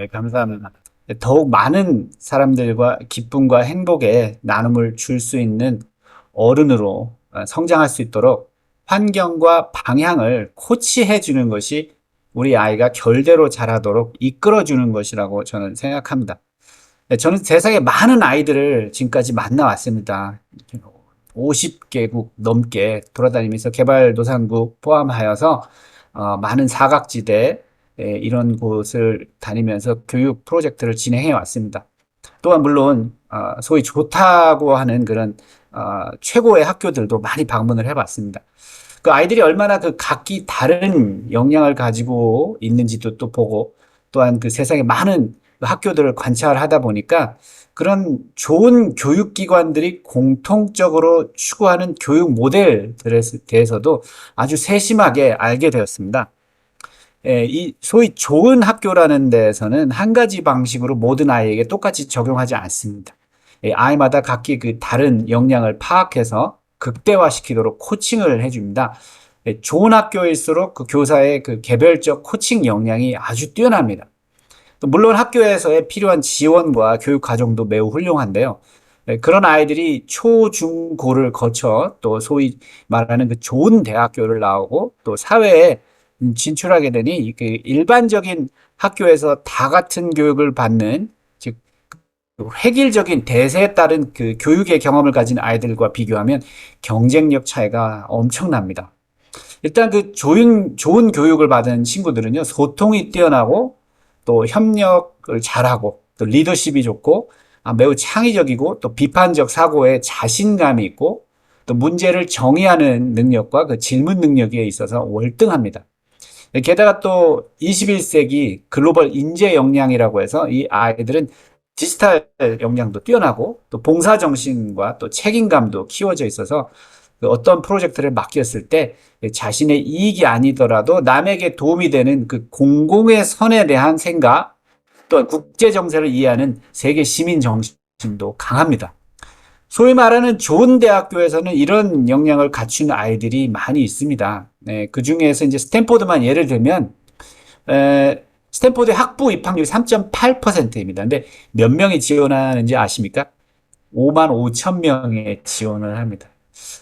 네, 감사합니다. 더욱 많은 사람들과 기쁨과 행복의 나눔을 줄 수 있는 어른으로 성장할 수 있도록 환경과 방향을 코치해 주는 것이 우리 아이가 결대로 자라도록 이끌어 주는 것이라고 저는 생각합니다. 네, 저는 세상에 많은 아이들을 지금까지 만나왔습니다. 50개국 넘게 돌아다니면서 개발도상국 포함하여서 많은 사각지대 이런 곳을 다니면서 교육 프로젝트를 진행해 왔습니다. 또한 물론 소위 좋다고 하는 그런 최고의 학교들도 많이 방문을 해봤습니다. 그 아이들이 얼마나 그 각기 다른 역량을 가지고 있는지도 또 보고 또한 그 세상에 많은 그 학교들을 관찰하다 보니까 그런 좋은 교육기관들이 공통적으로 추구하는 교육 모델들에 대해서도 아주 세심하게 알게 되었습니다. 이 소위 좋은 학교라는 데에서는 한 가지 방식으로 모든 아이에게 똑같이 적용하지 않습니다. 아이마다 각기 그 다른 역량을 파악해서 극대화시키도록 코칭을 해줍니다. 좋은 학교일수록 그 교사의 그 개별적 코칭 역량이 아주 뛰어납니다. 또 물론 학교에서의 필요한 지원과 교육 과정도 매우 훌륭한데요. 그런 아이들이 초, 중, 고를 거쳐 또 소위 말하는 그 좋은 대학교를 나오고 또 사회에 진출하게 되니 그 일반적인 학교에서 다 같은 교육을 받는 즉 획일적인 대세에 따른 그 교육의 경험을 가진 아이들과 비교하면 경쟁력 차이가 엄청납니다. 일단 그 좋은 교육을 받은 친구들은요, 소통이 뛰어나고 또 협력을 잘하고 또 리더십이 좋고 매우 창의적이고 또 비판적 사고에 자신감이 있고 또 문제를 정의하는 능력과 그 질문 능력에 있어서 월등합니다. 게다가 또 21세기 글로벌 인재 역량이라고 해서 이 아이들은 디지털 역량도 뛰어나고 또 봉사 정신과 또 책임감도 키워져 있어서 그 어떤 프로젝트를 맡겼을 때 자신의 이익이 아니더라도 남에게 도움이 되는 그 공공의 선에 대한 생각 또한 국제 정세를 이해하는 세계 시민 정신도 강합니다. 소위 말하는 좋은 대학교에서는 이런 역량을 갖춘 아이들이 많이 있습니다. 네, 그 중에서 이제 스탠포드만 예를 들면, 스탠포드의 학부 입학률이 3.8%입니다. 근데 몇 명이 지원하는지 아십니까? 5만 5천 명의 지원을 합니다.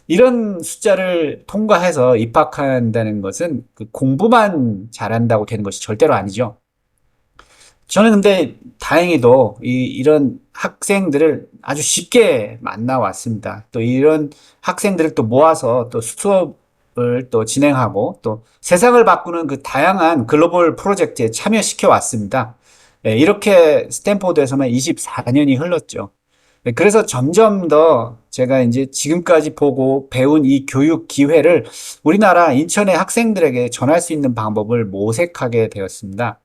이런 숫자를 통과해서 입학한다는 것은 그 공부만 잘한다고 되는 것이 절대로 아니죠. 저는 근데 다행히도 이런 학생들을 아주 쉽게 만나왔습니다. 또 이런 학생들을 또 모아서 또 수업을 또 진행하고 또 세상을 바꾸는 그 다양한 글로벌 프로젝트에 참여시켜 왔습니다. 이렇게 스탠포드에서만 24년이 흘렀죠. 그래서 점점 더 제가 이제 지금까지 보고 배운 이 교육 기회를 우리나라 인천의 학생들에게 전할 수 있는 방법을 모색하게 되었습니다.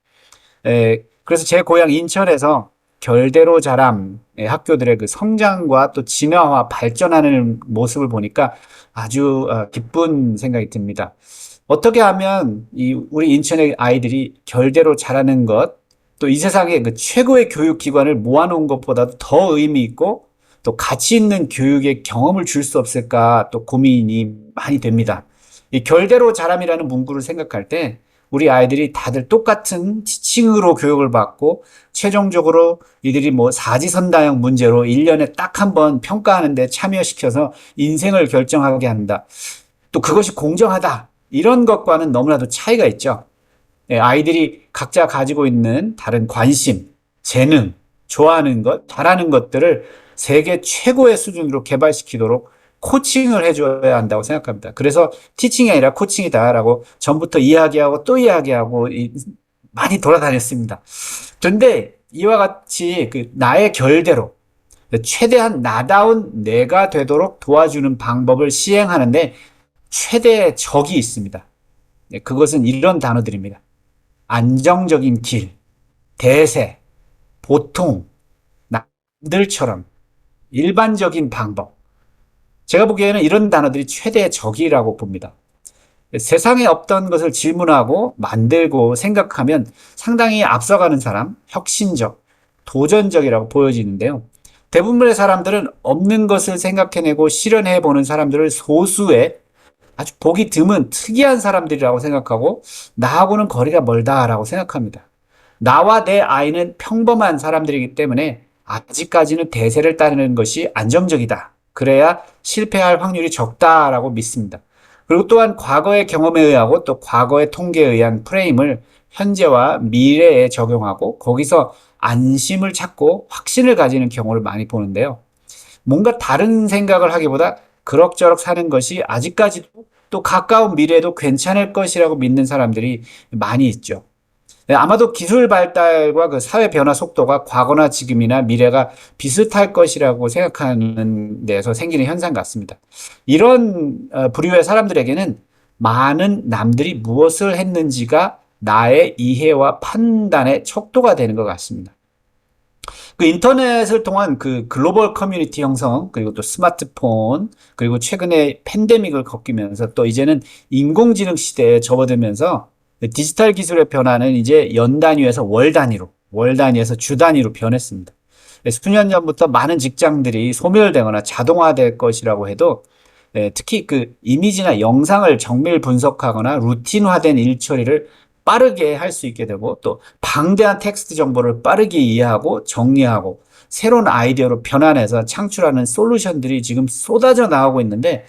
그래서 제 고향 인천에서 결대로 자람 학교들의 그 성장과 또 진화와 발전하는 모습을 보니까 아주 기쁜 생각이 듭니다. 어떻게 하면 우리 인천의 아이들이 결대로 자라는 것, 또 이 세상에 그 최고의 교육기관을 모아놓은 것보다도 더 의미 있고 또 가치 있는 교육의 경험을 줄 수 없을까 또 고민이 많이 됩니다. 이 결대로 자람이라는 문구를 생각할 때 우리 아이들이 다들 똑같은 지칭으로 교육을 받고 최종적으로 이들이 뭐 사지선다형 문제로 1년에 딱 한 번 평가하는데 참여시켜서 인생을 결정하게 한다. 또 그것이 공정하다. 이런 것과는 너무나도 차이가 있죠. 아이들이 각자 가지고 있는 다른 관심, 재능, 좋아하는 것, 잘하는 것들을 세계 최고의 수준으로 개발시키도록 코칭을 해줘야 한다고 생각합니다. 그래서 티칭이 아니라 코칭이다라고 전부터 이야기하고 또 이야기하고 많이 돌아다녔습니다. 그런데 이와 같이 그 나의 결대로 최대한 나다운 내가 되도록 도와주는 방법을 시행하는데 최대의 적이 있습니다. 그것은 이런 단어들입니다. 안정적인 길, 대세, 보통, 남들처럼, 일반적인 방법. 제가 보기에는 이런 단어들이 최대의 적이라고 봅니다. 세상에 없던 것을 질문하고 만들고 생각하면 상당히 앞서가는 사람, 혁신적, 도전적이라고 보여지는데요. 대부분의 사람들은 없는 것을 생각해내고 실현해보는 사람들을 소수의 아주 보기 드문 특이한 사람들이라고 생각하고 나하고는 거리가 멀다라고 생각합니다. 나와 내 아이는 평범한 사람들이기 때문에 아직까지는 대세를 따르는 것이 안정적이다. 그래야 실패할 확률이 적다라고 믿습니다. 그리고 또한 과거의 경험에 의하고 또 과거의 통계에 의한 프레임을 현재와 미래에 적용하고 거기서 안심을 찾고 확신을 가지는 경우를 많이 보는데요. 뭔가 다른 생각을 하기보다 그럭저럭 사는 것이 아직까지도 또 가까운 미래에도 괜찮을 것이라고 믿는 사람들이 많이 있죠. 네, 아마도 기술 발달과 그 사회 변화 속도가 과거나 지금이나 미래가 비슷할 것이라고 생각하는 데서 생기는 현상 같습니다. 이런 부류의 사람들에게는 많은 남들이 무엇을 했는지가 나의 이해와 판단의 척도가 되는 것 같습니다. 그 인터넷을 통한 그 글로벌 커뮤니티 형성, 그리고 또 스마트폰, 그리고 최근에 팬데믹을 겪으면서 또 이제는 인공지능 시대에 접어들면서 디지털 기술의 변화는 이제 연 단위에서 월 단위로, 월 단위에서 주 단위로 변했습니다. 수년 전부터 많은 직장들이 소멸되거나 자동화될 것이라고 해도 특히 그 이미지나 영상을 정밀 분석하거나 루틴화된 일 처리를 빠르게 할 수 있게 되고 또 방대한 텍스트 정보를 빠르게 이해하고 정리하고 새로운 아이디어로 변환해서 창출하는 솔루션들이 지금 쏟아져 나오고 있는데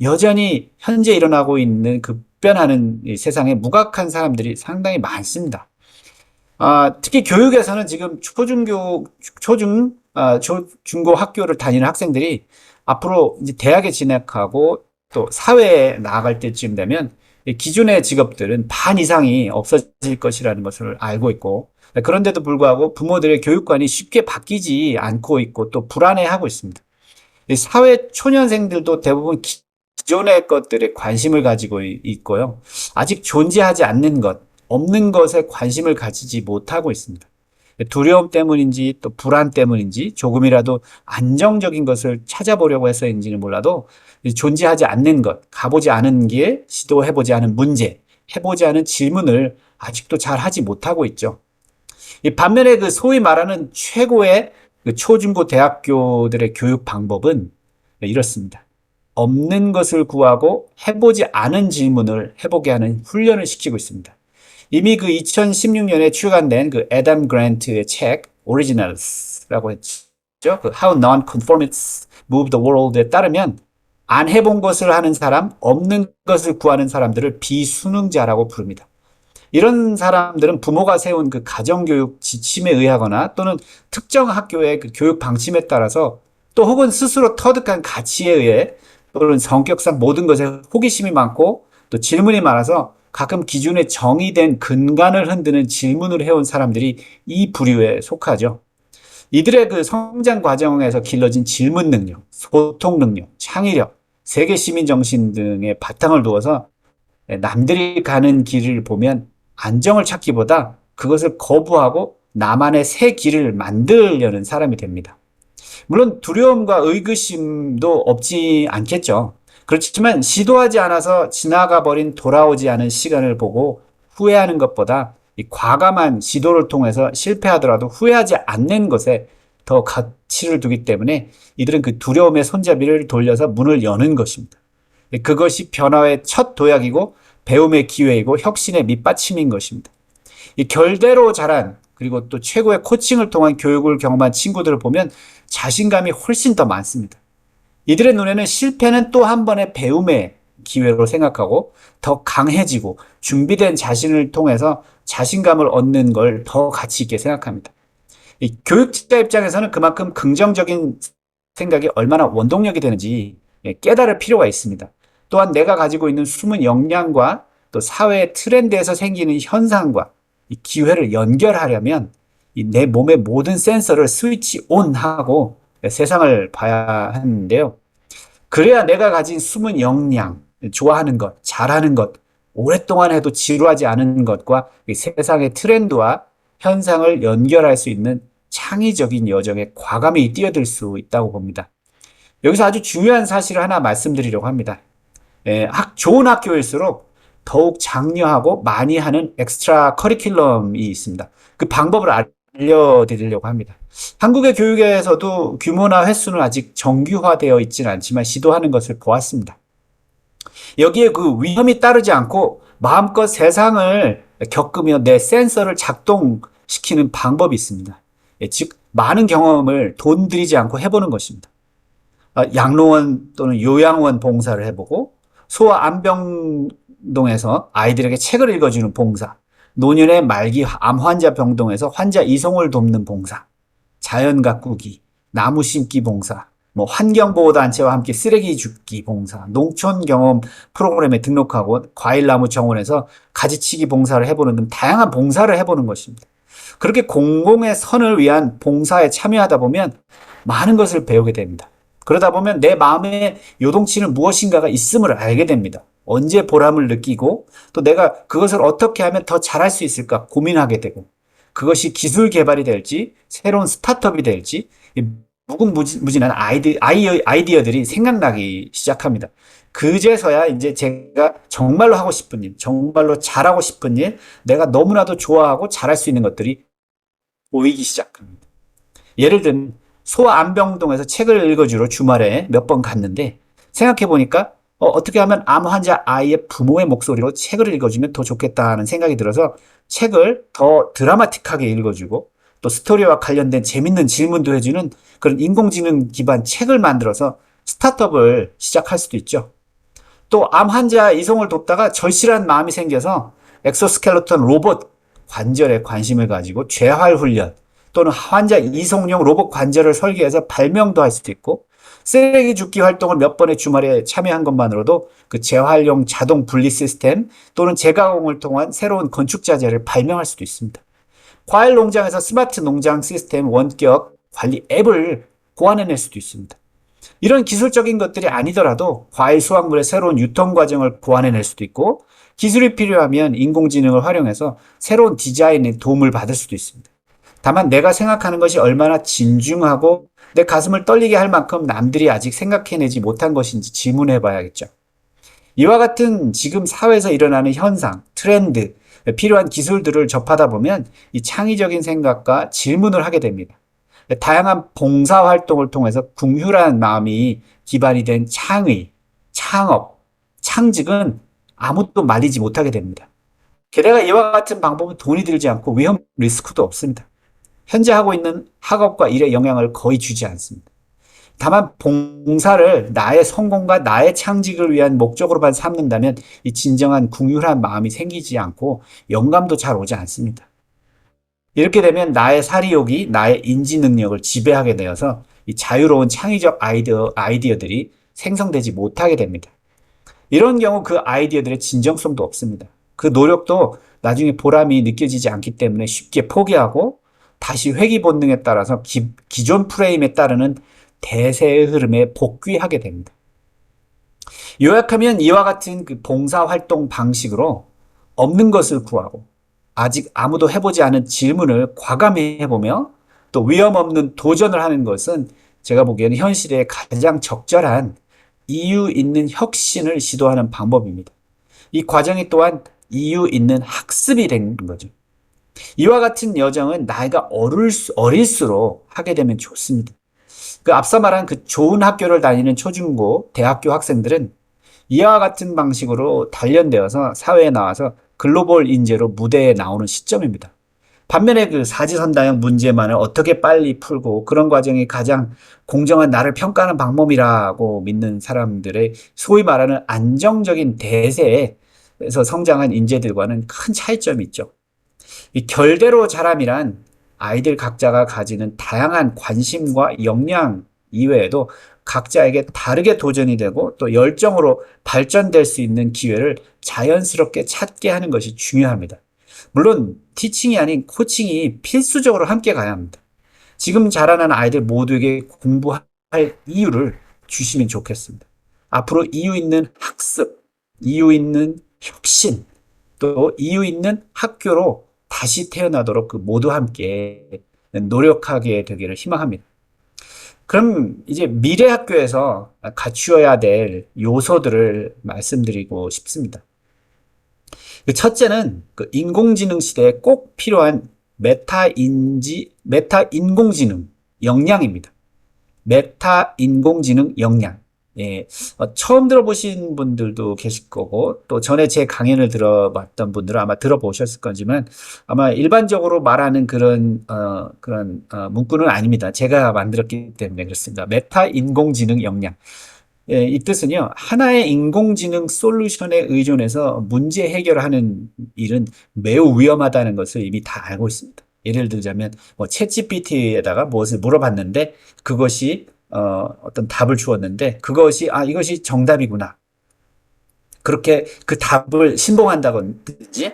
여전히 현재 일어나고 있는 급변하는 이 세상에 무각한 사람들이 상당히 많습니다. 특히 교육에서는 지금 중고 학교를 다니는 학생들이 앞으로 이제 대학에 진학하고 또 사회에 나아갈 때쯤 되면 기존의 직업들은 반 이상이 없어질 것이라는 것을 알고 있고, 그런데도 불구하고 부모들의 교육관이 쉽게 바뀌지 않고 있고 또 불안해하고 있습니다. 사회 초년생들도 대부분 기존의 것들에 관심을 가지고 있고요. 아직 존재하지 않는 것, 없는 것에 관심을 가지지 못하고 있습니다. 두려움 때문인지 또 불안 때문인지 조금이라도 안정적인 것을 찾아보려고 해서인지는 몰라도 존재하지 않는 것, 가보지 않은 길, 시도해보지 않은 문제, 해보지 않은 질문을 아직도 잘 하지 못하고 있죠. 반면에 그 소위 말하는 최고의 그 초중고 대학교들의 교육 방법은 이렇습니다. 없는 것을 구하고 해보지 않은 질문을 해보게 하는 훈련을 시키고 있습니다. 이미 그 2016년에 출간된 그 애덤 그랜트의 책 Originals라고 했죠. 그 How Non-Conformists Move the World에 따르면 안 해본 것을 하는 사람, 없는 것을 구하는 사람들을 비수능자라고 부릅니다. 이런 사람들은 부모가 세운 그 가정교육 지침에 의하거나 또는 특정 학교의 그 교육 방침에 따라서 또 혹은 스스로 터득한 가치에 의해 또는 성격상 모든 것에 호기심이 많고 또 질문이 많아서 가끔 기존에 정의된 근간을 흔드는 질문을 해온 사람들이 이 부류에 속하죠. 이들의 그 성장 과정에서 길러진 질문 능력, 소통 능력, 창의력, 세계 시민 정신 등의 바탕을 두어서 남들이 가는 길을 보면 안정을 찾기보다 그것을 거부하고 나만의 새 길을 만들려는 사람이 됩니다. 물론 두려움과 의구심도 없지 않겠죠. 그렇지만 시도하지 않아서 지나가 버린 돌아오지 않은 시간을 보고 후회하는 것보다 이 과감한 시도를 통해서 실패하더라도 후회하지 않는 것에 더 가치를 두기 때문에 이들은 그 두려움의 손잡이를 돌려서 문을 여는 것입니다. 그것이 변화의 첫 도약이고 배움의 기회이고 혁신의 밑받침인 것입니다. 이 결대로 자란 그리고 또 최고의 코칭을 통한 교육을 경험한 친구들을 보면 자신감이 훨씬 더 많습니다. 이들의 눈에는 실패는 또 한 번의 배움의 기회로 생각하고 더 강해지고 준비된 자신을 통해서 자신감을 얻는 걸 더 가치 있게 생각합니다. 이 교육자 입장에서는 그만큼 긍정적인 생각이 얼마나 원동력이 되는지 깨달을 필요가 있습니다. 또한 내가 가지고 있는 숨은 역량과 또 사회의 트렌드에서 생기는 현상과 이 기회를 연결하려면 이 내 몸의 모든 센서를 스위치 온하고 세상을 봐야 하는데요. 그래야 내가 가진 숨은 역량, 좋아하는 것, 잘하는 것, 오랫동안 해도 지루하지 않은 것과 이 세상의 트렌드와 현상을 연결할 수 있는 창의적인 여정에 과감히 뛰어들 수 있다고 봅니다. 여기서 아주 중요한 사실을 하나 말씀드리려고 합니다. 좋은 학교일수록 더욱 장려하고 많이 하는 엑스트라 커리큘럼이 있습니다. 그 방법을 알려드리려고 합니다. 한국의 교육에서도 규모나 횟수는 아직 정규화되어 있지는 않지만 시도하는 것을 보았습니다. 여기에 그 위험이 따르지 않고 마음껏 세상을 겪으며 내 센서를 작동시키는 시키는 방법이 있습니다. 예, 즉 많은 경험을 돈 들이지 않고 해보는 것입니다. 양로원 또는 요양원 봉사를 해보고 소아암병동에서 아이들에게 책을 읽어주는 봉사, 노년의 말기 암 환자 병동에서 환자 이송을 돕는 봉사, 자연 가꾸기, 나무 심기 봉사, 뭐 환경보호단체와 함께 쓰레기 줍기 봉사, 농촌 경험 프로그램에 등록하고 과일나무 정원에서 가지치기 봉사를 해보는 등 다양한 봉사를 해보는 것입니다. 그렇게 공공의 선을 위한 봉사에 참여하다 보면 많은 것을 배우게 됩니다. 그러다 보면 내 마음에 요동치는 무엇인가가 있음을 알게 됩니다. 언제 보람을 느끼고 또 내가 그것을 어떻게 하면 더 잘할 수 있을까 고민하게 되고 그것이 기술 개발이 될지 새로운 스타트업이 될지 무궁무진한 아이디어들이 생각나기 시작합니다. 그제서야 이제 제가 정말로 하고 싶은 일, 정말로 잘하고 싶은 일, 내가 너무나도 좋아하고 잘할 수 있는 것들이 보이기 시작합니다. 예를 들면 소아암병동에서 책을 읽어주러 주말에 몇 번 갔는데 생각해 보니까 어떻게 하면 암 환자 아이의 부모의 목소리로 책을 읽어주면 더 좋겠다는 생각이 들어서 책을 더 드라마틱하게 읽어주고 또 스토리와 관련된 재밌는 질문도 해주는 그런 인공지능 기반 책을 만들어서 스타트업을 시작할 수도 있죠. 또 암 환자 이송을 돕다가 절실한 마음이 생겨서 엑소스켈레톤 로봇 관절에 관심을 가지고 재활 훈련 또는 환자 이송용 로봇 관절을 설계해서 발명도 할 수도 있고 쓰레기 줍기 활동을 몇 번의 주말에 참여한 것만으로도 그 재활용 자동 분리 시스템 또는 재가공을 통한 새로운 건축 자재를 발명할 수도 있습니다. 과일 농장에서 스마트 농장 시스템 원격 관리 앱을 고안해낼 수도 있습니다. 이런 기술적인 것들이 아니더라도 과일 수확물의 새로운 유통 과정을 고안해낼 수도 있고 기술이 필요하면 인공지능을 활용해서 새로운 디자인에 도움을 받을 수도 있습니다. 다만 내가 생각하는 것이 얼마나 진중하고 내 가슴을 떨리게 할 만큼 남들이 아직 생각해내지 못한 것인지 질문해 봐야겠죠. 이와 같은 지금 사회에서 일어나는 현상, 트렌드, 필요한 기술들을 접하다 보면 이 창의적인 생각과 질문을 하게 됩니다. 다양한 봉사활동을 통해서 궁휼한 마음이 기반이 된 창의, 창업, 창직은 아무도 말리지 못하게 됩니다. 게다가 이와 같은 방법은 돈이 들지 않고 위험 리스크도 없습니다. 현재 하고 있는 학업과 일에 영향을 거의 주지 않습니다. 다만 봉사를 나의 성공과 나의 창직을 위한 목적으로만 삼는다면 이 진정한 궁휼한 마음이 생기지 않고 영감도 잘 오지 않습니다. 이렇게 되면 나의 사리욕이 나의 인지 능력을 지배하게 되어서 이 자유로운 창의적 아이디어들이 생성되지 못하게 됩니다. 이런 경우 그 아이디어들의 진정성도 없습니다. 그 노력도 나중에 보람이 느껴지지 않기 때문에 쉽게 포기하고 다시 회귀 본능에 따라서 기존 프레임에 따르는 대세의 흐름에 복귀하게 됩니다. 요약하면 이와 같은 그 봉사활동 방식으로 없는 것을 구하고 아직 아무도 해보지 않은 질문을 과감히 해보며 또 위험 없는 도전을 하는 것은 제가 보기에는 현실에 가장 적절한 이유 있는 혁신을 시도하는 방법입니다. 이 과정이 또한 이유 있는 학습이 된 거죠. 이와 같은 여정은 나이가 어릴수록 하게 되면 좋습니다. 그 앞서 말한 그 좋은 학교를 다니는 초중고, 대학교 학생들은 이와 같은 방식으로 단련되어서 사회에 나와서 글로벌 인재로 무대에 나오는 시점입니다. 반면에 그 사지선다형 문제만을 어떻게 빨리 풀고 그런 과정이 가장 공정한 나를 평가하는 방법이라고 믿는 사람들의 소위 말하는 안정적인 대세에서 성장한 인재들과는 큰 차이점이 있죠. 이 결대로 자람이란 아이들 각자가 가지는 다양한 관심과 역량 이외에도 각자에게 다르게 도전이 되고 또 열정으로 발전될 수 있는 기회를 자연스럽게 찾게 하는 것이 중요합니다. 물론 티칭이 아닌 코칭이 필수적으로 함께 가야 합니다. 지금 자라는 아이들 모두에게 공부할 이유를 주시면 좋겠습니다. 앞으로 이유 있는 학습, 이유 있는 혁신, 또 이유 있는 학교로 다시 태어나도록 그 모두 함께 노력하게 되기를 희망합니다. 그럼 이제 미래 학교에서 갖추어야 될 요소들을 말씀드리고 싶습니다. 첫째는 그 인공지능 시대에 꼭 필요한 메타 인공지능 역량입니다. 메타 인공지능 역량. 예, 처음 들어보신 분들도 계실 거고, 또 전에 제 강연을 들어봤던 분들은 아마 들어보셨을 거지만, 아마 일반적으로 말하는 문구는 아닙니다. 제가 만들었기 때문에 그렇습니다. 메타 인공지능 역량. 예, 이 뜻은요, 하나의 인공지능 솔루션에 의존해서 문제 해결하는 일은 매우 위험하다는 것을 이미 다 알고 있습니다. 예를 들자면, 뭐, 챗GPT에다가 무엇을 물어봤는데, 그것이, 어떤 답을 주었는데, 이것이 정답이구나. 그렇게 그 답을 신봉한다든지,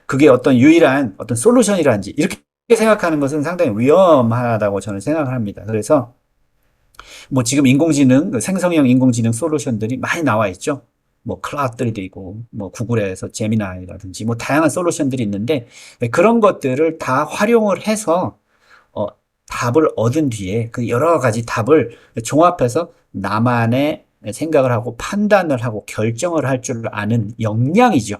그게 어떤 유일한 어떤 솔루션이라든지, 이렇게 생각하는 것은 상당히 위험하다고 저는 생각을 합니다. 그래서, 뭐 지금 생성형 인공지능 솔루션들이 많이 나와 있죠. 뭐 클라우드도 있고, 뭐 구글에서 제미나이라든지 뭐 다양한 솔루션들이 있는데 그런 것들을 다 활용을 해서 어, 답을 얻은 뒤에 그 여러 가지 답을 종합해서 나만의 생각을 하고 판단을 하고 결정을 할 줄 아는 역량이죠.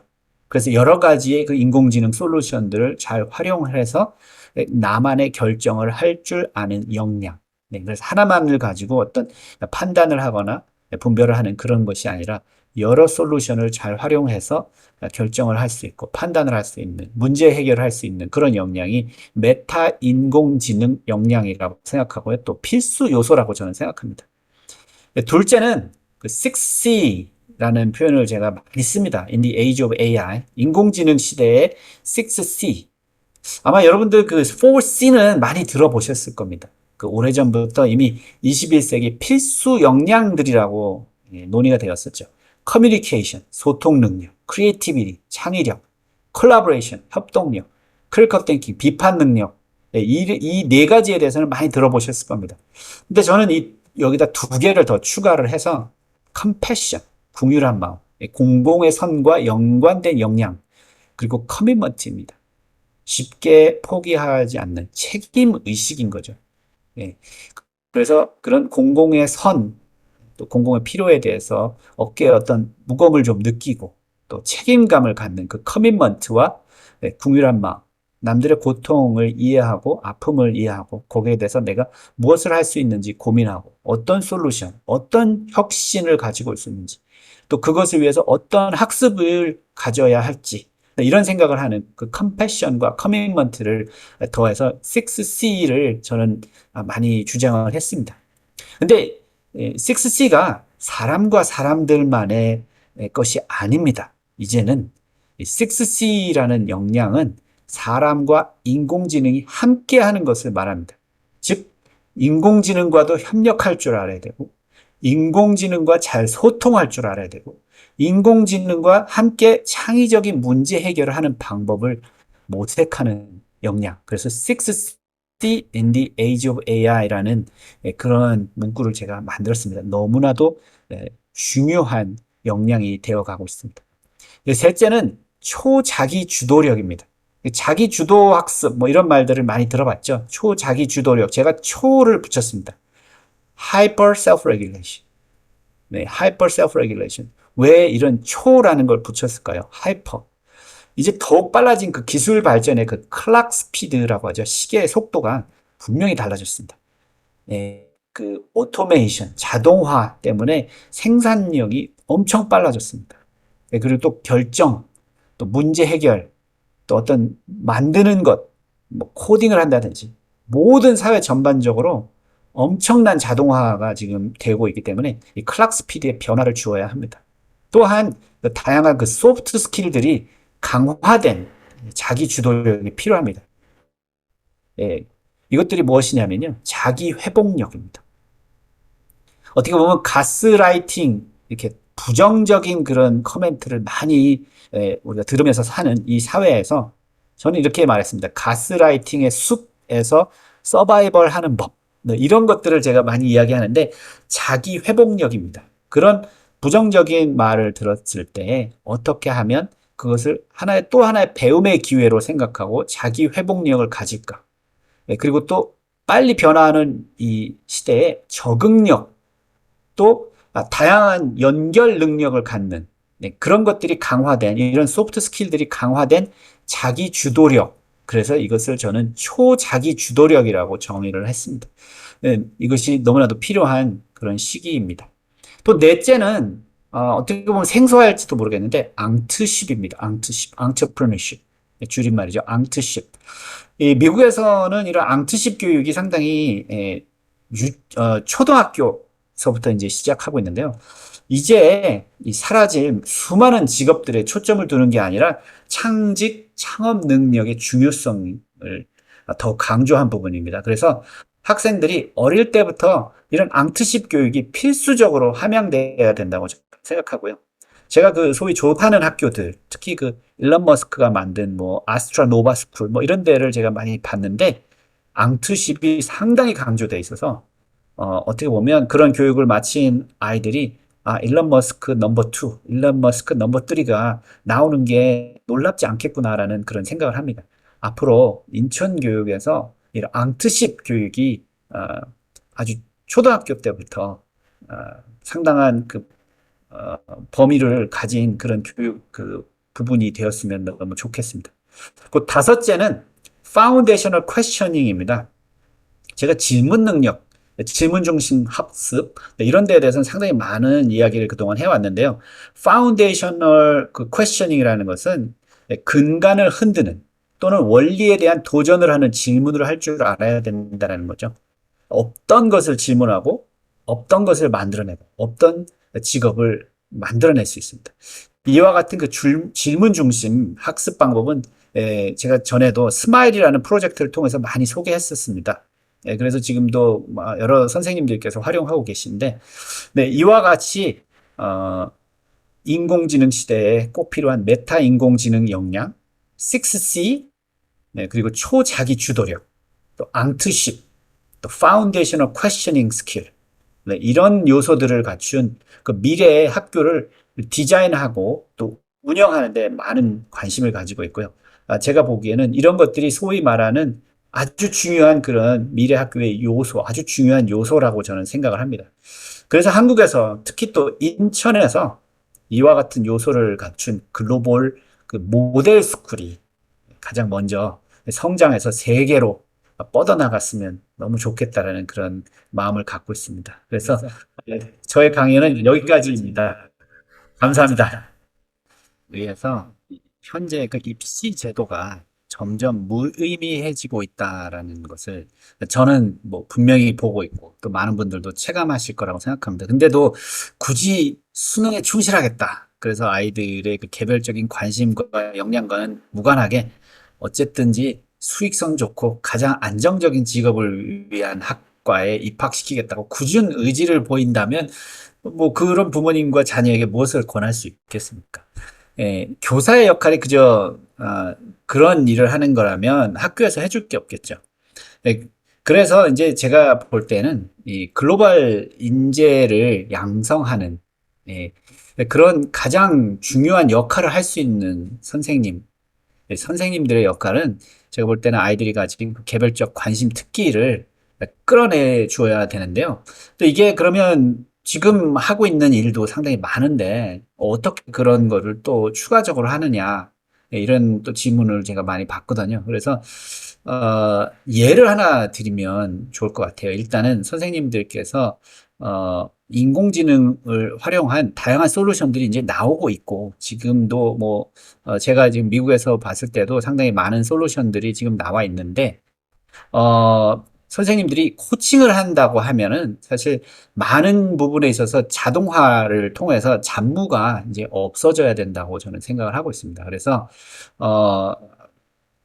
그래서 여러 가지의 그 인공지능 솔루션들을 잘 활용을 해서 나만의 결정을 할 줄 아는 역량. 네, 그래서 하나만을 가지고 어떤 판단을 하거나 분별을 하는 그런 것이 아니라 여러 솔루션을 잘 활용해서 결정을 할 수 있고 판단을 할 수 있는 문제 해결을 할 수 있는 그런 역량이 메타 인공지능 역량이라고 생각하고요. 또 필수 요소라고 저는 생각합니다. 둘째는 그 6C라는 표현을 제가 많이 씁니다. In the age of AI. 인공지능 시대의 6C. 아마 여러분들 그 4C는 많이 들어보셨을 겁니다. 그 오래전부터 이미 21세기 필수 역량들이라고 논의가 되었었죠. 커뮤니케이션, 소통 능력, 크리에이티비티, 창의력, 콜라보레이션, 협동력, 크리커 땡킹, 비판 능력. 이 네 가지에 대해서는 많이 들어보셨을 겁니다. 근데 저는 여기다 두 개를 더 추가를 해서 컴패션, 궁휼한 마음, 공공의 선과 연관된 역량, 그리고 커미먼트입니다. 쉽게 포기하지 않는 책임 의식인 거죠. 예. 그래서 그런 공공의 선, 또 공공의 필요에 대해서 어깨에 어떤 무거움을 좀 느끼고 또 책임감을 갖는 그 커밋먼트와 궁휼한 마음, 남들의 고통을 이해하고 아픔을 이해하고 거기에 대해서 내가 무엇을 할 수 있는지 고민하고 어떤 솔루션, 어떤 혁신을 가지고 올 수 있는지 또 그것을 위해서 어떤 학습을 가져야 할지 이런 생각을 하는 그 컴패션과 커밋먼트를 더해서 6C를 저는 많이 주장을 했습니다. 근데 6C가 사람과 사람들만의 것이 아닙니다. 이제는 6C라는 역량은 사람과 인공지능이 함께 하는 것을 말합니다. 즉, 인공지능과도 협력할 줄 알아야 되고, 인공지능과 잘 소통할 줄 알아야 되고, 인공지능과 함께 창의적인 문제 해결을 하는 방법을 모색하는 역량. 그래서 6C in the age of AI라는 그런 문구를 제가 만들었습니다. 너무나도 중요한 역량이 되어가고 있습니다. 셋째는 초자기 주도력입니다. 자기 주도 학습 뭐 이런 말들을 많이 들어봤죠. 초자기 주도력. 제가 초를 붙였습니다. Hyper self-regulation. 네, Hyper self-regulation. 왜 이런 초라는 걸 붙였을까요? Hyper. 이제 더욱 빨라진 그 기술 발전의 그 클락 스피드라고 하죠. 시계의 속도가 분명히 달라졌습니다. 그 오토메이션, 자동화 때문에 생산력이 엄청 빨라졌습니다. 그리고 또 결정, 또 문제 해결, 또 어떤 만드는 것, 뭐 코딩을 한다든지 모든 사회 전반적으로 엄청난 자동화가 지금 되고 있기 때문에 이 클락 스피드에 변화를 주어야 합니다. 또한 그 다양한 그 소프트 스킬들이 강화된 자기 주도력이 필요합니다. 예, 이것들이 무엇이냐면요. 자기 회복력입니다. 어떻게 보면 가스라이팅, 이렇게 부정적인 그런 코멘트를 많이 우리가 들으면서 사는 이 사회에서 저는 이렇게 말했습니다. 가스라이팅의 숲에서 서바이벌 하는 법. 네, 이런 것들을 제가 많이 이야기하는데 자기 회복력입니다. 그런 부정적인 말을 들었을 때 어떻게 하면 그것을 또 하나의 배움의 기회로 생각하고 자기 회복력을 가질까? 그리고 또 빨리 변화하는 이 시대에 적응력 또 다양한 연결 능력을 갖는 그런 것들이 강화된 이런 소프트 스킬들이 강화된 자기 주도력. 그래서 이것을 저는 초자기 주도력이라고 정의를 했습니다. 이것이 너무나도 필요한 그런 시기입니다. 또 넷째는 어떻게 보면 생소할지도 모르겠는데 앙트십입니다. 앙트십, entrepreneurship 줄임말이죠. 앙트십. 이 미국에서는 이런 앙트십 교육이 상당히 초등학교서부터 이제 시작하고 있는데요. 이제 이 사라질 수많은 직업들에 초점을 두는 게 아니라 창직, 창업 능력의 중요성을 더 강조한 부분입니다. 그래서 학생들이 어릴 때부터 이런 앙트십 교육이 필수적으로 함양돼야 된다고 생각하고요. 제가 그 소위 좋다는 학교들, 특히 그 일론 머스크가 만든 뭐 아스트라노바 스쿨 뭐 이런 데를 제가 많이 봤는데 앙투십이 상당히 강조돼 있어서 어떻게 보면 그런 교육을 마친 아이들이 일론 머스크 넘버 2, 일론 머스크 넘버 3가 나오는 게 놀랍지 않겠구나라는 그런 생각을 합니다. 앞으로 인천 교육에서 이런 앙트십 교육이 아주 초등학교 때부터 어, 상당한 그 어, 범위를 가진 그런 교육 그 부분이 되었으면 너무 좋겠습니다. 그 다섯째는 파운데이셔널 퀘셔닝입니다. 제가 질문 능력, 질문 중심 학습 이런 데에 대해서는 상당히 많은 이야기를 그동안 해왔는데요. 파운데이셔널 그 퀘셔닝이라는 것은 근간을 흔드는 또는 원리에 대한 도전을 하는 질문을 할 줄 알아야 된다는 거죠. 없던 것을 질문하고 없던 것을 만들어내고 없던 직업을 만들어낼 수 있습니다. 이와 같은 그 질문 중심 학습 방법은 제가 전에도 스마일이라는 프로젝트를 통해서 많이 소개했었습니다. 그래서 지금도 여러 선생님들께서 활용하고 계신데, 네, 이와 같이 인공지능 시대에 꼭 필요한 메타 인공지능 역량, 6C, 네, 그리고 초자기 주도력, 또 앙트십, 또 파운데이셔널 퀘셔닝 스킬, 네, 이런 요소들을 갖춘 그 미래의 학교를 디자인하고 또 운영하는 데 많은 관심을 가지고 있고요. 제가 보기에는 이런 것들이 소위 말하는 아주 중요한 그런 미래 학교의 요소, 아주 중요한 요소라고 저는 생각을 합니다. 그래서 한국에서 특히 또 인천에서 이와 같은 요소를 갖춘 글로벌 그 모델 스쿨이 가장 먼저 성장해서 세계로 뻗어나갔으면 너무 좋겠다라는 그런 마음을 갖고 있습니다. 그래서 저의 강의는 여기까지입니다. 감사합니다. 의해서 현재 그 입시 제도가 점점 무의미해지고 있다라는 것을 저는 뭐 분명히 보고 있고 또 많은 분들도 체감하실 거라고 생각합니다. 근데도 굳이 수능에 충실하겠다. 그래서 아이들의 그 개별적인 관심과 역량과는 무관하게 어쨌든지 수익성 좋고 가장 안정적인 직업을 위한 학과에 입학시키겠다고 굳은 의지를 보인다면 뭐 그런 부모님과 자녀에게 무엇을 권할 수 있겠습니까? 교사의 역할이 그저 그런 일을 하는 거라면 학교에서 해줄 게 없겠죠. 예, 그래서 이제 제가 볼 때는 이 글로벌 인재를 양성하는 예, 그런 가장 중요한 역할을 할 수 있는 선생님, 선생님들의 역할은 제가 볼 때는 아이들이 가진 그 개별적 관심 특기를 끌어내 줘야 되는데요. 또 이게 그러면 지금 하고 있는 일도 상당히 많은데 어떻게 그런 거를 또 추가적으로 하느냐 이런 또 질문을 제가 많이 받거든요. 그래서 예를 하나 드리면 좋을 것 같아요. 일단은 선생님들께서 인공지능을 활용한 다양한 솔루션들이 이제 나오고 있고 지금도 뭐 제가 지금 미국에서 봤을 때도 상당히 많은 솔루션들이 지금 나와 있는데 선생님들이 코칭을 한다고 하면은 사실 많은 부분에 있어서 자동화를 통해서 잡무가 이제 없어져야 된다고 저는 생각을 하고 있습니다. 그래서 어,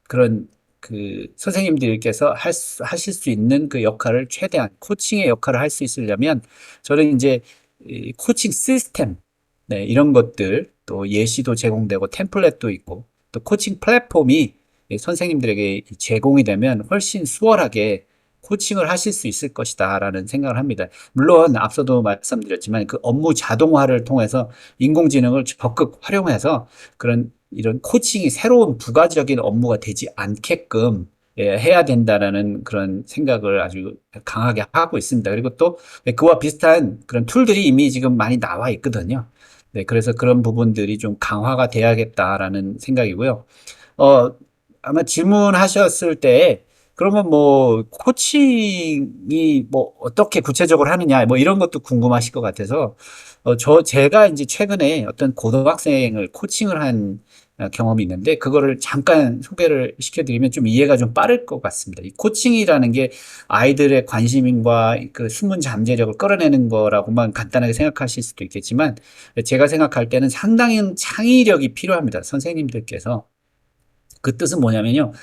그런 그 선생님들께서 하실 수 있는 그 역할을 최대한 코칭의 역할을 할 수 있으려면 저는 이제 이 코칭 시스템 네, 이런 것들 또 예시도 제공되고 템플릿도 있고 또 코칭 플랫폼이 선생님들에게 제공이 되면 훨씬 수월하게 코칭을 하실 수 있을 것이다라는 생각을 합니다. 물론 앞서도 말씀드렸지만 그 업무 자동화를 통해서 인공지능을 적극 활용해서 그런 이런 코칭이 새로운 부가적인 업무가 되지 않게끔 해야 된다라는 그런 생각을 아주 강하게 하고 있습니다. 그리고 또 그와 비슷한 그런 툴들이 이미 지금 많이 나와 있거든요. 네, 그래서 그런 부분들이 좀 강화가 돼야겠다라는 생각이고요. 어, 아마 질문하셨을 때 그러면 뭐 코칭이 뭐 어떻게 구체적으로 하느냐 뭐 이런 것도 궁금하실 것 같아서 제가 이제 최근에 어떤 고등학생을 코칭을 한 경험이 있는데, 그거를 잠깐 소개를 시켜드리면 좀 이해가 좀 빠를 것 같습니다. 이 코칭이라는 게 아이들의 관심과 그 숨은 잠재력을 끌어내는 거라고만 간단하게 생각하실 수도 있겠지만, 제가 생각할 때는 상당히 창의력이 필요합니다. 선생님들께서. 그 뜻은 뭐냐면요.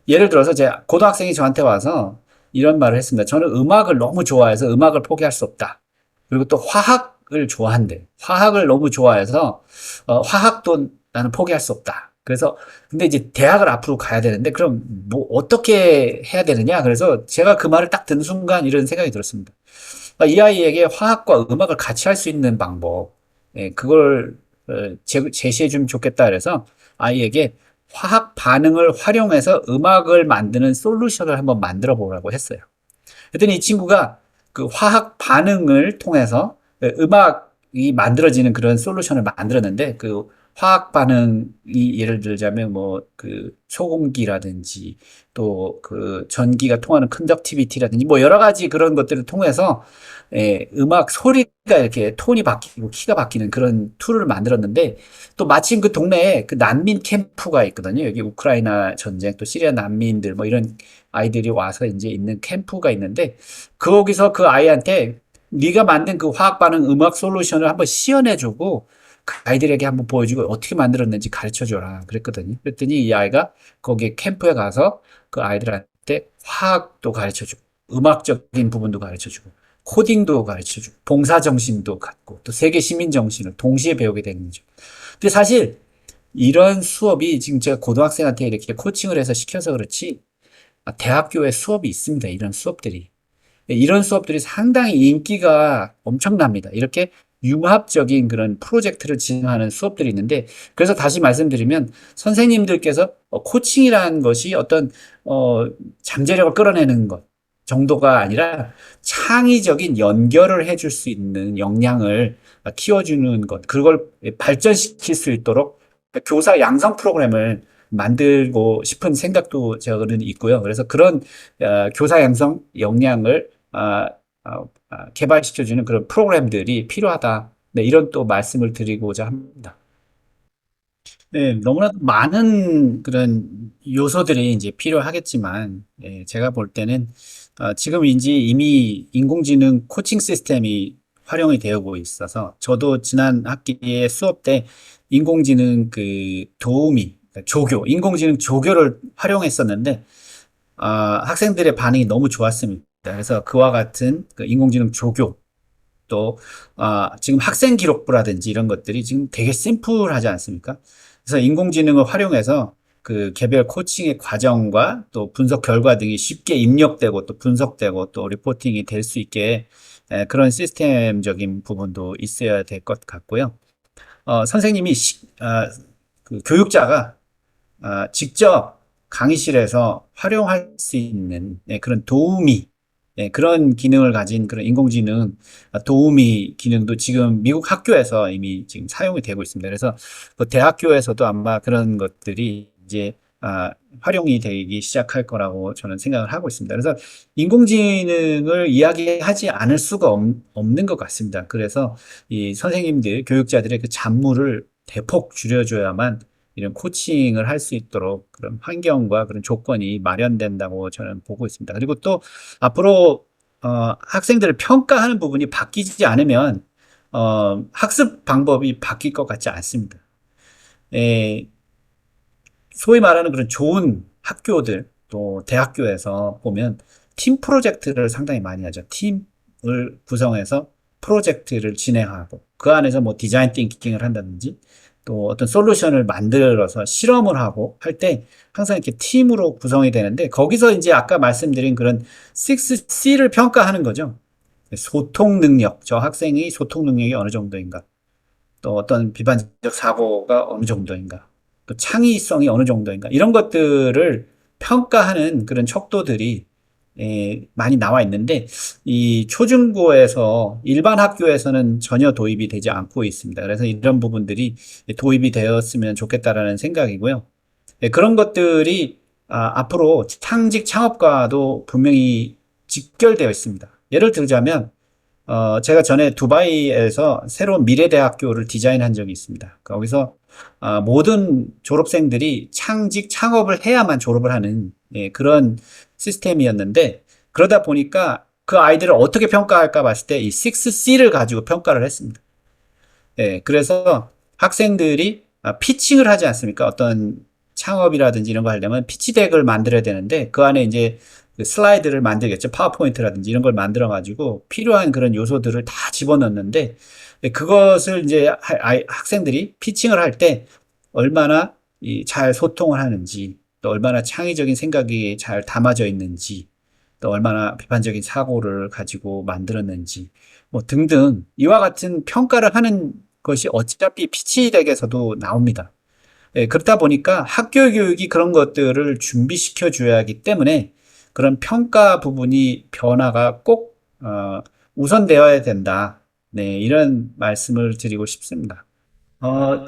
예를 들어서 제 고등학생이 저한테 와서 이런 말을 했습니다. 저는 음악을 너무 좋아해서 음악을 포기할 수 없다. 그리고 또 화학을 좋아한대. 화학을 너무 좋아해서 화학도 나는 포기할 수 없다. 그래서 근데 이제 대학을 앞으로 가야 되는데 그럼 뭐 어떻게 해야 되느냐? 그래서 제가 그 말을 딱 듣는 순간 이런 생각이 들었습니다. 이 아이에게 화학과 음악을 같이 할 수 있는 방법, 그걸 제시해 주면 좋겠다. 그래서 아이에게 화학 반응을 활용해서 음악을 만드는 솔루션을 한번 만들어 보라고 했어요. 그랬더니 이 친구가 그 화학 반응을 통해서 음악이 만들어지는 그런 솔루션을 만들었는데, 그 화학 반응이 예를 들자면 뭐 그 소공기라든지 또 그 전기가 통하는 컨덕티비티라든지 뭐 여러 가지 그런 것들을 통해서 음악 소리가 이렇게 톤이 바뀌고 키가 바뀌는 그런 툴을 만들었는데, 또 마침 그 동네에 그 난민 캠프가 있거든요. 여기 우크라이나 전쟁 또 시리아 난민들 뭐 이런 아이들이 와서 이제 있는 캠프가 있는데, 거기서 그 아이한테 네가 만든 그 화학 반응 음악 솔루션을 한번 시연해주고 그 아이들에게 한번 보여주고 어떻게 만들었는지 가르쳐줘라 그랬거든요. 그랬더니 이 아이가 거기 캠프에 가서 그 아이들한테 화학도 가르쳐주고 음악적인 부분도 가르쳐주고 코딩도 가르쳐주고 봉사정신도 갖고 또 세계 시민정신을 동시에 배우게 되는 거죠. 근데 사실 이런 수업이 지금 제가 고등학생한테 이렇게 코칭을 해서 시켜서 그렇지, 대학교에 수업이 있습니다. 이런 수업들이. 이런 수업들이 상당히 인기가 엄청납니다. 이렇게 융합적인 그런 프로젝트를 진행하는 수업들이 있는데, 그래서 다시 말씀드리면 선생님들께서 코칭이라는 것이 어떤 어, 잠재력을 끌어내는 것 정도가 아니라 창의적인 연결을 해줄 수 있는 역량을 키워주는 것, 그걸 발전시킬 수 있도록 교사 양성 프로그램을 만들고 싶은 생각도 저는 있고요. 그래서 그런 교사 양성 역량을 개발시켜주는 그런 프로그램들이 필요하다. 네, 이런 또 말씀을 드리고자 합니다. 네, 너무나도 많은 그런 요소들이 이제 필요하겠지만, 제가 볼 때는, 지금 이제 이미 인공지능 코칭 시스템이 활용이 되고 있어서, 저도 지난 학기에 수업 때 인공지능 그 도우미, 그러니까 조교, 인공지능 조교를 활용했었는데, 학생들의 반응이 너무 좋았습니다. 그래서 그와 같은 그 인공지능 조교, 또 지금 학생 기록부라든지 이런 것들이 지금 되게 심플하지 않습니까? 그래서 인공지능을 활용해서 그 개별 코칭의 과정과 또 분석 결과 등이 쉽게 입력되고 또 분석되고 또 리포팅이 될 수 있게 그런 시스템적인 부분도 있어야 될 것 같고요. 선생님이 그 교육자가 직접 강의실에서 활용할 수 있는 그런 도우미, 그런 기능을 가진 그런 인공지능 도우미 기능도 지금 미국 학교에서 이미 지금 사용이 되고 있습니다. 그래서 그 대학교에서도 아마 그런 것들이 이제 활용이 되기 시작할 거라고 저는 생각을 하고 있습니다. 그래서 인공지능을 이야기하지 않을 수가 없는 것 같습니다. 그래서 이 선생님들, 교육자들의 그 잡무를 대폭 줄여줘야만 이런 코칭을 할 수 있도록 그런 환경과 그런 조건이 마련된다고 저는 보고 있습니다. 그리고 또 앞으로 학생들을 평가하는 부분이 바뀌지 않으면 학습 방법이 바뀔 것 같지 않습니다. 에, 소위 말하는 그런 좋은 학교들 또 대학교에서 보면 팀 프로젝트를 상당히 많이 하죠. 팀을 구성해서 프로젝트를 진행하고 그 안에서 뭐 디자인 띵킹을 한다든지 또 어떤 솔루션을 만들어서 실험을 하고 할 때 항상 이렇게 팀으로 구성이 되는데, 거기서 이제 아까 말씀드린 그런 6C를 평가하는 거죠. 소통 능력, 저 학생이 소통 능력이 어느 정도인가, 또 어떤 비판적 사고가 어느 정도인가, 또 창의성이 어느 정도인가, 이런 것들을 평가하는 그런 척도들이 많이 나와 있는데, 이 초중고에서 일반 학교에서는 전혀 도입이 되지 않고 있습니다. 그래서 이런 부분들이 도입이 되었으면 좋겠다라는 생각이고요. 그런 것들이 앞으로 창직 창업과도 분명히 직결되어 있습니다. 예를 들자면 제가 전에 두바이에서 새로운 미래대학교를 디자인한 적이 있습니다. 거기서 모든 졸업생들이 창업을 해야만 졸업을 하는 그런 시스템이었는데 그러다 보니까 그 아이들을 어떻게 평가할까 봤을 때 이 6C를 가지고 평가를 했습니다. 그래서 학생들이 피칭을 하지 않습니까? 어떤 창업이라든지 이런 거 하려면 피치덱을 만들어야 되는데 그 안에 이제 그 슬라이드를 만들겠죠. 파워포인트라든지 이런 걸 만들어 가지고 필요한 그런 요소들을 다 집어넣는데 그것을 이제 학생들이 피칭을 할 때 얼마나 잘 소통을 하는지 또 얼마나 창의적인 생각이 잘 담아져 있는지 또 얼마나 비판적인 사고를 가지고 만들었는지 뭐 등등 이와 같은 평가를 하는 것이 어차피 피치덱에서도 나옵니다. 그렇다 보니까 학교 교육이 그런 것들을 준비시켜 줘야 하기 때문에 그런 평가 부분이 변화가 꼭 우선되어야 된다. 네, 이런 말씀을 드리고 싶습니다.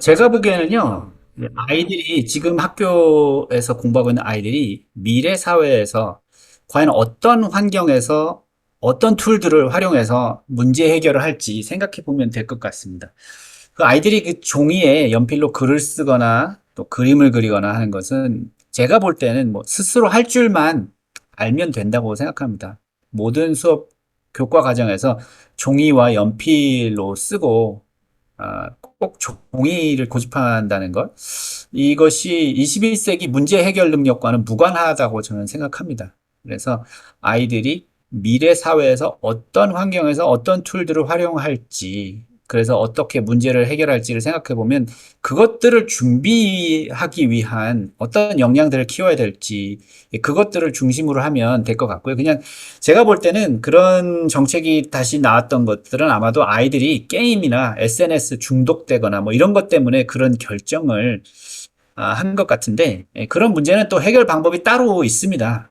제가 보기에는요, 아이들이, 지금 학교에서 공부하고 있는 아이들이 미래 사회에서 과연 어떤 환경에서 어떤 툴들을 활용해서 문제 해결을 할지 생각해 보면 될 것 같습니다. 그 아이들이 그 종이에 연필로 글을 쓰거나 또 그림을 그리거나 하는 것은 제가 볼 때는 뭐 스스로 할 줄만 알면 된다고 생각합니다. 모든 수업 교과 과정에서 종이와 연필로 쓰고 꼭 종이를 고집한다는 것. 이것이 21세기 문제 해결 능력과는 무관하다고 저는 생각합니다. 그래서 아이들이 미래 사회에서 어떤 환경에서 어떤 툴들을 활용할지, 그래서 어떻게 문제를 해결할지를 생각해 보면 그것들을 준비하기 위한 어떤 역량들을 키워야 될지, 그것들을 중심으로 하면 될 것 같고요. 그냥 제가 볼 때는 그런 정책이 다시 나왔던 것들은 아마도 아이들이 게임이나 SNS 중독되거나 뭐 이런 것 때문에 그런 결정을 한 것 같은데, 그런 문제는 또 해결 방법이 따로 있습니다.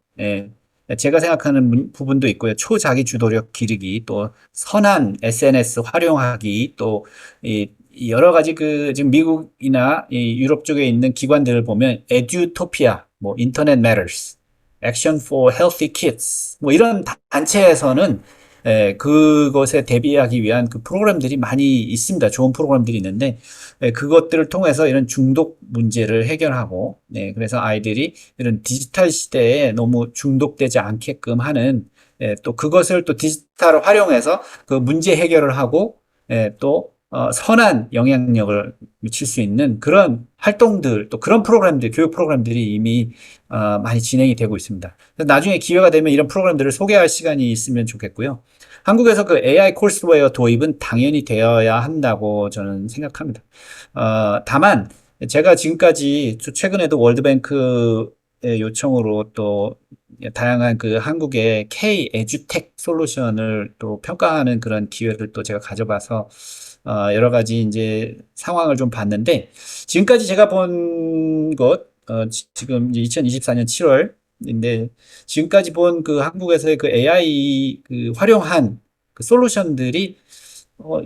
제가 생각하는 부분도 있고요. 초자기 주도력 기르기, 또 선한 SNS 활용하기, 또 이 여러 가지 그 지금 미국이나 이 유럽 쪽에 있는 기관들을 보면 에듀토피아, 뭐 인터넷 매터스, 액션 포 헬시 키ds 뭐 이런 단체에서는 그것에 대비하기 위한 그 프로그램들이 많이 있습니다. 좋은 프로그램들이 있는데 그것들을 통해서 이런 중독 문제를 해결하고 그래서 아이들이 이런 디지털 시대에 너무 중독되지 않게끔 하는 또 그것을 또 디지털을 활용해서 그 문제 해결을 하고 또 선한 영향력을 미칠 수 있는 그런 활동들 또 그런 프로그램들 교육 프로그램들이 이미 많이 진행이 되고 있습니다. 나중에 기회가 되면 이런 프로그램들을 소개할 시간이 있으면 좋겠고요. 한국에서 그 AI 콜스웨어 도입은 당연히 되어야 한다고 저는 생각합니다. 다만 제가 지금까지 최근에도 월드뱅크의 요청으로 또 다양한 그 한국의 K 에듀텍 솔루션을 또 평가하는 그런 기회를 또 제가 가져봐서 여러 가지 이제 상황을 좀 봤는데 지금까지 제가 본 것, 지금 2024년 7월인데 지금까지 본 그 한국에서의 그 AI 그 활용한 그 솔루션들이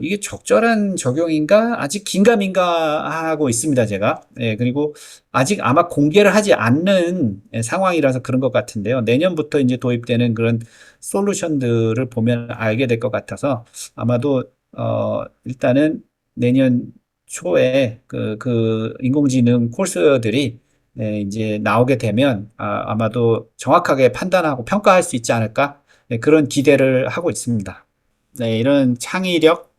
이게 적절한 적용인가? 아직 긴가민가 하고 있습니다, 제가. 그리고 아직 아마 공개를 하지 않는 상황이라서 그런 것 같은데요. 내년부터 이제 도입되는 그런 솔루션들을 보면 알게 될 것 같아서 아마도, 일단은 내년 초에 그 인공지능 콜스들이 이제 나오게 되면 아마도 정확하게 판단하고 평가할 수 있지 않을까? 그런 기대를 하고 있습니다. 네, 이런 창의력,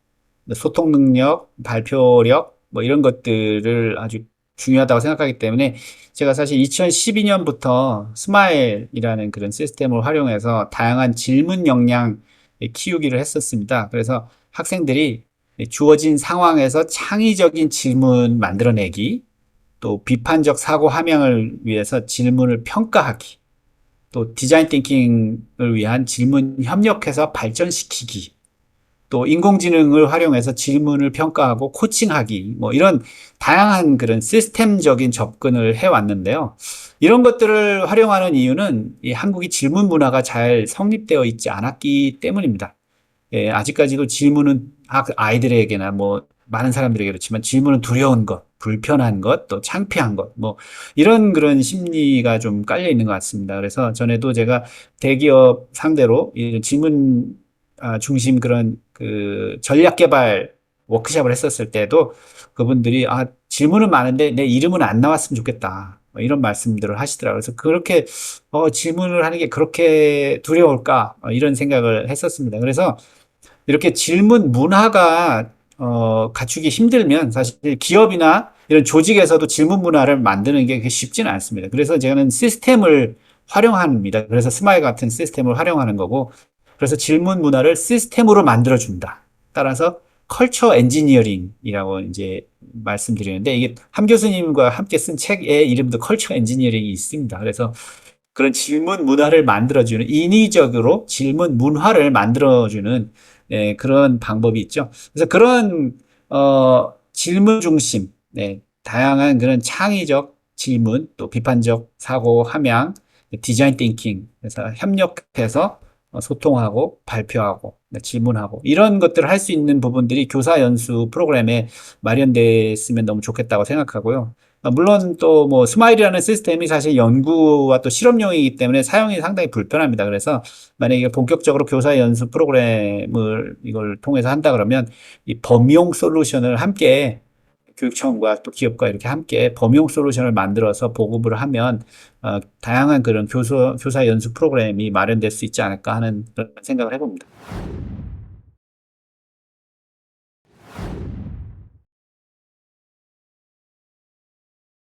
소통 능력, 발표력, 뭐 이런 것들을 아주 중요하다고 생각하기 때문에 제가 사실 2012년부터 스마일이라는 그런 시스템을 활용해서 다양한 질문 역량 키우기를 했었습니다. 그래서 학생들이 주어진 상황에서 창의적인 질문 만들어내기, 또 비판적 사고 함양을 위해서 질문을 평가하기, 또 디자인 띵킹을 위한 질문 협력해서 발전시키기, 또 인공지능을 활용해서 질문을 평가하고 코칭하기, 뭐 이런 다양한 그런 시스템적인 접근을 해왔는데요. 이런 것들을 활용하는 이유는 이 한국이 질문 문화가 잘 성립되어 있지 않았기 때문입니다. 아직까지도 질문은 아이들에게나 뭐 많은 사람들에게 그렇지만 질문은 두려운 것, 불편한 것, 또 창피한 것, 뭐 이런 그런 심리가 좀 깔려 있는 것 같습니다. 그래서 전에도 제가 대기업 상대로 이 질문 중심 그런 그 전략 개발 워크숍을 했었을 때도 그분들이 질문은 많은데 내 이름은 안 나왔으면 좋겠다. 뭐 이런 말씀들을 하시더라고요. 그래서 그렇게 질문을 하는 게 그렇게 두려울까? 이런 생각을 했었습니다. 그래서 이렇게 질문 문화가 갖추기 힘들면 사실 기업이나 이런 조직에서도 질문 문화를 만드는 게 그렇게 쉽지는 않습니다. 그래서 저는 시스템을 활용합니다. 그래서 스마일 같은 시스템을 활용하는 거고, 그래서 질문 문화를 시스템으로 만들어준다. 따라서 컬처 엔지니어링이라고 이제 말씀드리는데, 이게 함 교수님과 함께 쓴 책의 이름도 컬처 엔지니어링이 있습니다. 그래서 그런 질문 문화를 만들어주는, 인위적으로 질문 문화를 만들어주는 그런 방법이 있죠. 그래서 그런 질문 중심, 다양한 그런 창의적 질문, 또 비판적 사고 함양, 디자인 띵킹, 그래서 협력해서 소통하고 발표하고 질문하고 이런 것들을 할 수 있는 부분들이 교사 연수 프로그램에 마련됐으면 너무 좋겠다고 생각하고요. 물론 또 뭐 스마일이라는 시스템이 사실 연구와 또 실험용이기 때문에 사용이 상당히 불편합니다. 그래서 만약에 본격적으로 교사 연수 프로그램을 이걸 통해서 한다 그러면 이 범용 솔루션을 함께 교육청과 또 기업과 이렇게 함께 범용 솔루션을 만들어서 보급을 하면 다양한 그런 교사 연수 프로그램이 마련될 수 있지 않을까 하는 그런 생각을 해봅니다.